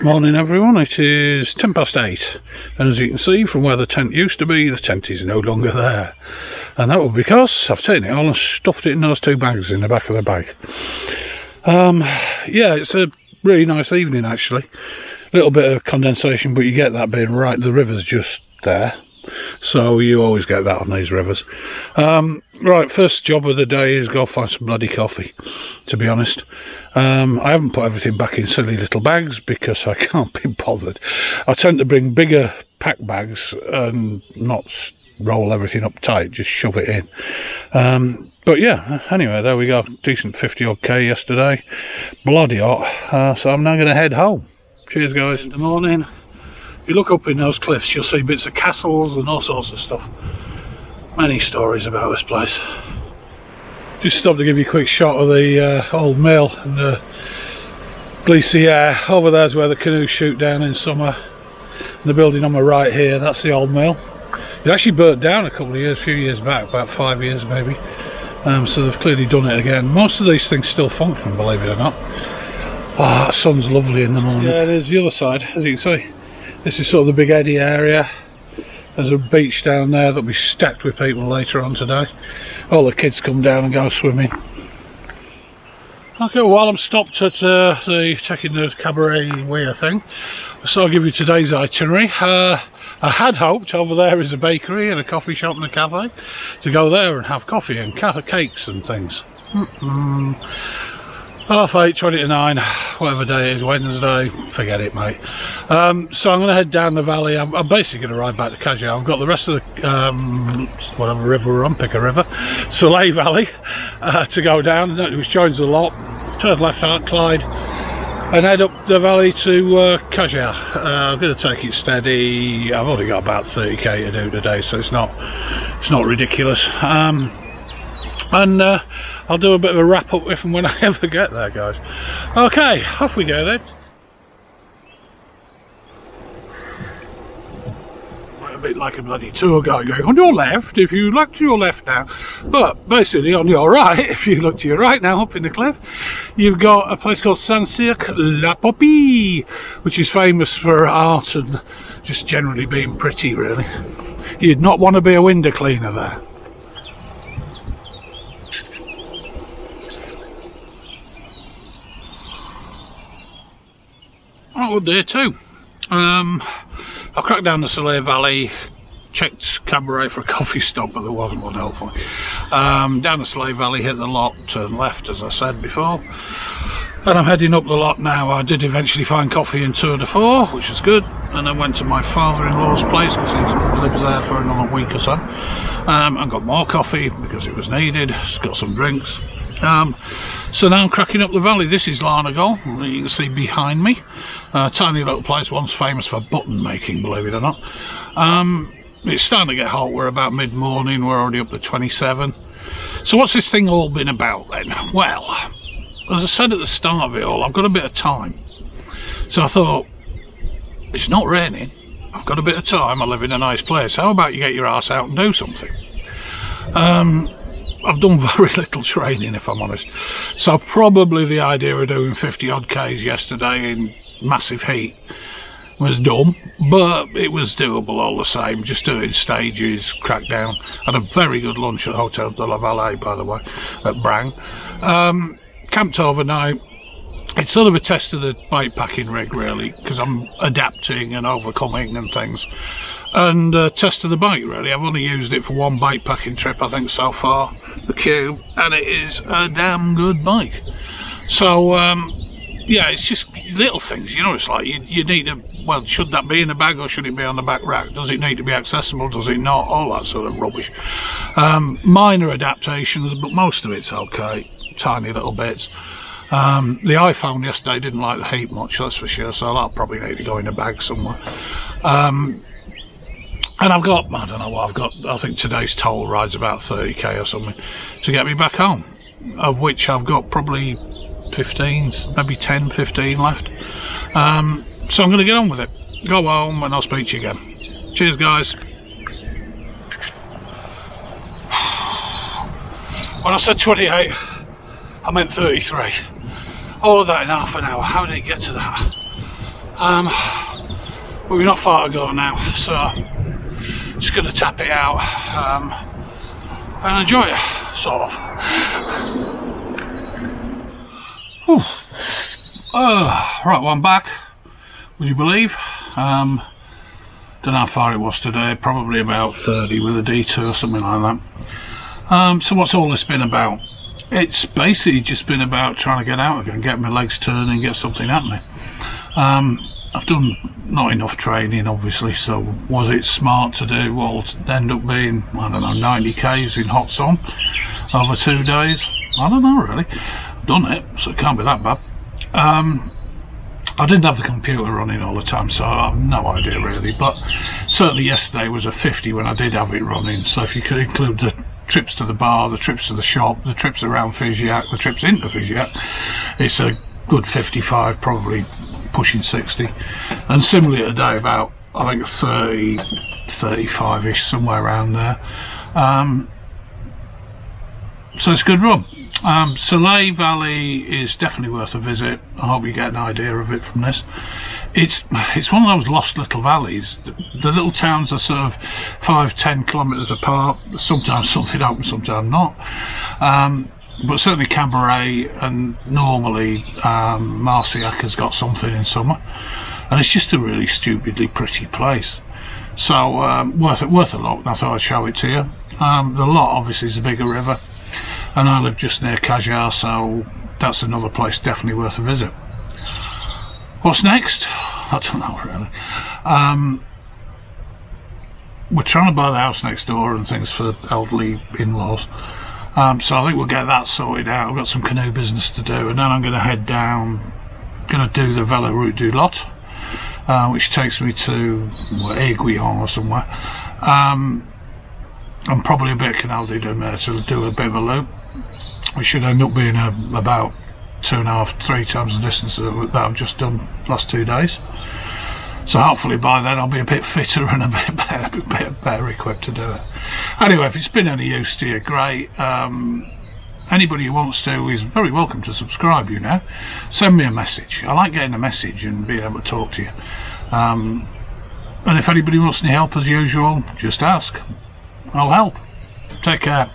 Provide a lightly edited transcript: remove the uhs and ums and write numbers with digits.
Morning everyone, it is 8:10 and as you can see from where the tent used to be, the tent is no longer there, and that was because I've taken it all and stuffed it in those two bags in the back of the bike. Yeah, it's a really nice evening actually. A little bit of condensation, but you get that being right, the river's just there, so you always get that on these rivers. Right, first job of the day is go find some bloody coffee, to be honest. I haven't put everything back in silly little bags because I can't be bothered. I tend to bring bigger pack bags and not roll everything up tight, just shove it in. But yeah, anyway, there we go. Decent 50 odd K yesterday. Bloody hot. So I'm now going to head home. Cheers guys. In the morning, if you look up in those cliffs, you'll see bits of castles and all sorts of stuff. Many stories about this place. Just stopped to give you a quick shot of the old mill and the glacier. Over there's where the canoes shoot down in summer. And the building on my right here, that's the old mill. It actually burnt down a few years back, about 5 years maybe. So they've clearly done it again. Most of these things still function, believe it or not. Ah, the sun's lovely in the morning. Yeah, there's the other side, as you can see. This is sort of the Big Eddy area. There's a beach down there that'll be stacked with people later on today. All the kids come down and go swimming. Okay, while I'm stopped at checking the cabaret weir thing, so I'll give you today's itinerary. I had hoped over there is a bakery and a coffee shop and a cafe to go there and have coffee and cakes and things. 8:30, 20 to 9, whatever day it is, Wednesday, forget it mate. So I'm going to head down the valley. I'm basically going to ride back to Figeac. I've got the rest of the, whatever river we're on, pick a river, Cele Valley, to go down, which joins the lot, turn left out Clyde, and head up the valley to Figeac. I'm going to take it steady. I've only got about 30k to do today, so it's not ridiculous. And I'll do a bit of a wrap up if and when I ever get there, guys. Okay, off we go then. A bit like a bloody tour guide going on your left if you look to your left now, but basically on your right if you look to your right now up in the cliff, you've got a place called Saint-Cirque-la-Popie, which is famous for art and just generally being pretty, really. You'd not want to be a window cleaner there. Oh, day two. I cracked down the Cele Valley, checked cabaret for a coffee stop, but there wasn't one, hopefully. Down the Cele Valley, hit the lot, turn left as I said before, and I'm heading up the lot now. I did eventually find coffee in Tour de Force, which was good, and I went to my father-in-law's place because he lives there for another week or so, and got more coffee because it was needed, got some drinks. So now I'm cracking up the valley. This is Larnagal, you can see behind me. Tiny little place, once famous for button making, believe it or not. It's starting to get hot. We're about mid-morning, we're already up to 27. So what's this thing all been about then? Well, as I said at the start of it all, I've got a bit of time. So I thought, it's not raining, I've got a bit of time, I live in a nice place, how about you get your ass out and do something? I've done very little training, if I'm honest, so probably the idea of doing 50 odd Ks yesterday in massive heat was dumb, but it was doable all the same, just doing stages, crack down. Had a very good lunch at Hotel de la Vallée, by the way, at Brang. Camped overnight. It's sort of a test of the bikepacking rig, really, because I'm adapting and overcoming and things. And test of the bike, really. I've only used it for one bikepacking trip, I think, so far, the Cube, and it is a damn good bike. So, yeah, it's just little things, you know. It's like you need to, well, should that be in the bag or should it be on the back rack? Does it need to be accessible? Does it not? All that sort of rubbish. Minor adaptations, but most of it's okay. Tiny little bits. The iPhone yesterday didn't like the heat much, that's for sure, so that'll probably need to go in a bag somewhere. And I've got, I don't know what I've got, I think today's toll ride's about 30k or something to get me back home, of which I've got probably 15, maybe 10, 15 left. So I'm going to get on with it, go home, and I'll speak to you again. Cheers guys. When I said 28, I meant 33. All of that in half an hour. How did it get to that? But we're not far to go now, so just going to tap it out and enjoy it, sort of. Right, well, I'm back, would you believe? Don't know how far it was today, probably about 30 with a detour, something like that. So what's all this been about? It's basically just been about trying to get out again, get my legs turning, get something happening. I've done not enough training, obviously, so was it smart to do what end up being, I don't know, 90 k's in hot sun over 2 days? I don't know, really. I've done it, so it can't be that bad. I didn't have the computer running all the time, so I have no idea really, but certainly yesterday was a 50 when I did have it running, so if you could include the trips to the bar, the trips to the shop, the trips around Figeac, the trips into Figeac, it's a good 55, probably pushing 60, and similarly today about, I think, 30, 35-ish, somewhere around there. So it's a good run. Cele Valley is definitely worth a visit. I hope you get an idea of it from this. It's one of those lost little valleys. The little towns are sort of 5-10 kilometres apart. Sometimes something happens, sometimes not. But certainly Cambrai and normally Figeac has got something in summer, and it's just a really stupidly pretty place. So worth a look. And I thought I'd show it to you. The lot obviously is a bigger river, and I live just near Figeac, so that's another place definitely worth a visit. What's next? I don't know really. We're trying to buy the house next door and things for elderly in-laws, so I think we'll get that sorted out. I've got some canoe business to do, and then I'm going to head down, going to do the Velo Route du Lot, which takes me to Aiguillon or somewhere. And probably a bit of Canal de Mer to do a bit of a loop. We should end up being about 2.5-3 times the distance that I've just done last 2 days. So hopefully by then I'll be a bit fitter and a bit better equipped to do it. Anyway, if it's been any use to you, great. Anybody who wants to is very welcome to subscribe, you know. Send me a message. I like getting a message and being able to talk to you. And if anybody wants any help, as usual, just ask. I'll help. Take care.